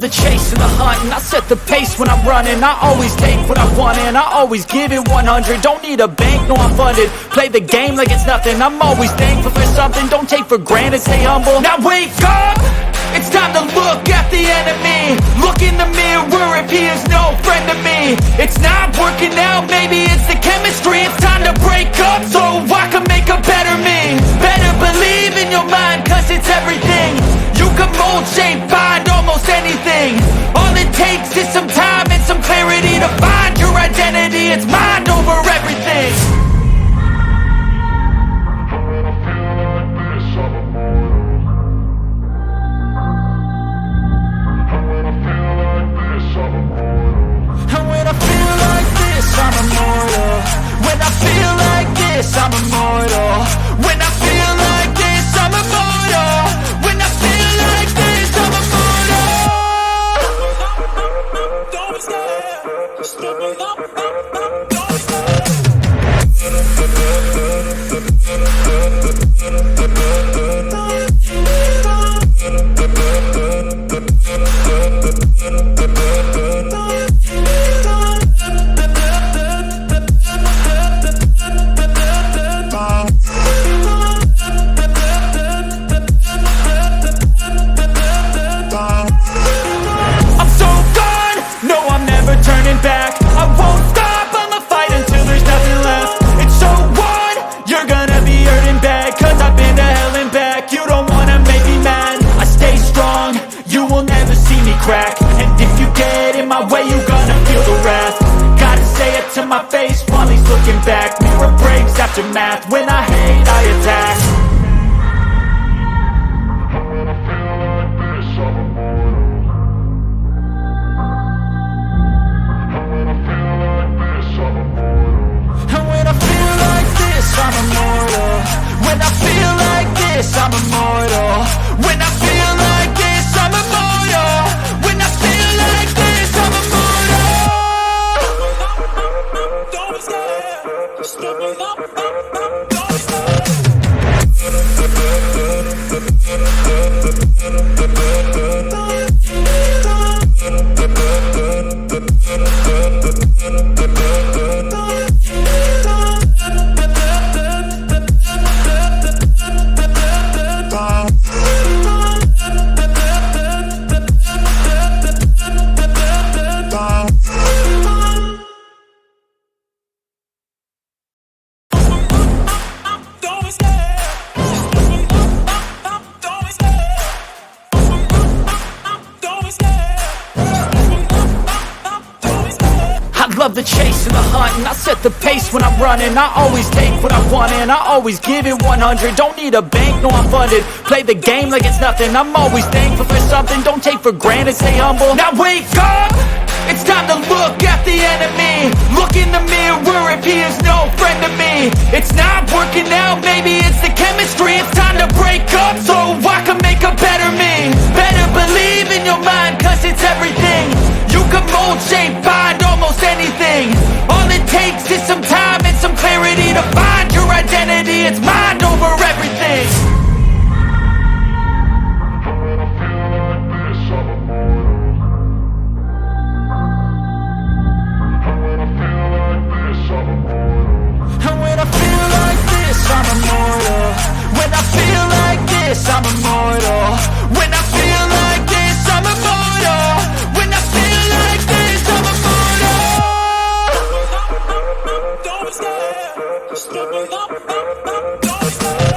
the chase and the hunt, and I set the pace when I'm running. I always take what I want and I always give it 100. Don't need a bank, no I'm funded. Play the game like it's nothing. I'm always thankful for something. Don't take for granted, stay humble. Now wake up! It's time to look at the enemy. Look in the mirror if he is no friend to me. It's not working out, maybe it's the chemistry. It's time to break up so I can make a better me. Better believe in your mind, cause it's everything. You can mold, shape, find almost anything. All it takes is some time and some clarity to find your identity. It's mind over everything. I'm immortal. When I feel like this, I'm immortal. When I feel like this, I'm immortal. When I feel like this, I'm immortal. Don't be scared. Just give me up. Don't be scared. Crack. And if you get in my way, you gonna feel the wrath. Gotta say it to my face while he's looking back. Mirror breaks after math. When I hate, I attack. And when I feel like this, I'm immortal. When I feel like this, I'm immortal. When I feel like this, I'm immortal. When I feel like this, I'm immortal. Don't be scared. Just give me up. Don't be scared. Love the chase and the hunt, and I set the pace when I'm running. I always take what I want and I always give it 100. Don't need a bank, no I'm funded. Play the game like it's nothing. I'm always thankful for something. Don't take for granted, stay humble. Now wake up! It's time to look at the enemy. Look in the mirror if he is no friend to me. It's not working out, maybe it's the chemistry. It's time to break up so I can make a better me. Better believe in your mind, cause it's everything. You can mold, shape, find almost anything. All it takes is some time and some clarity to find your identity. It's mind over everything. And when I feel like this, I'm immortal. When I feel like this, I'm immortal. When I feel like this, I'm immortal. When I feel like this, I'm immortal. Don't be scared. Just give me up. Don't be scared.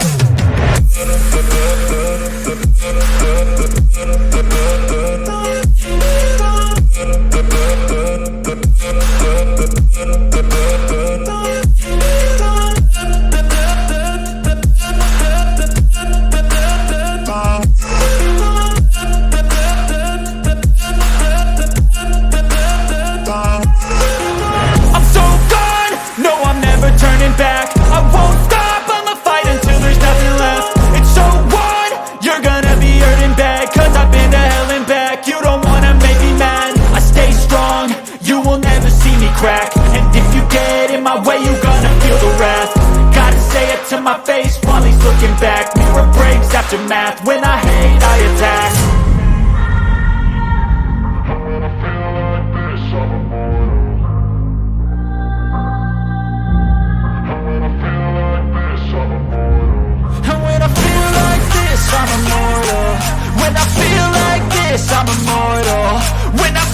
Crack. And if you get in my way, you gonna feel the wrath. Gotta say it to my face while he's looking back. Mirror breaks after math. When I hate, I attack. this, I'm immortal. When I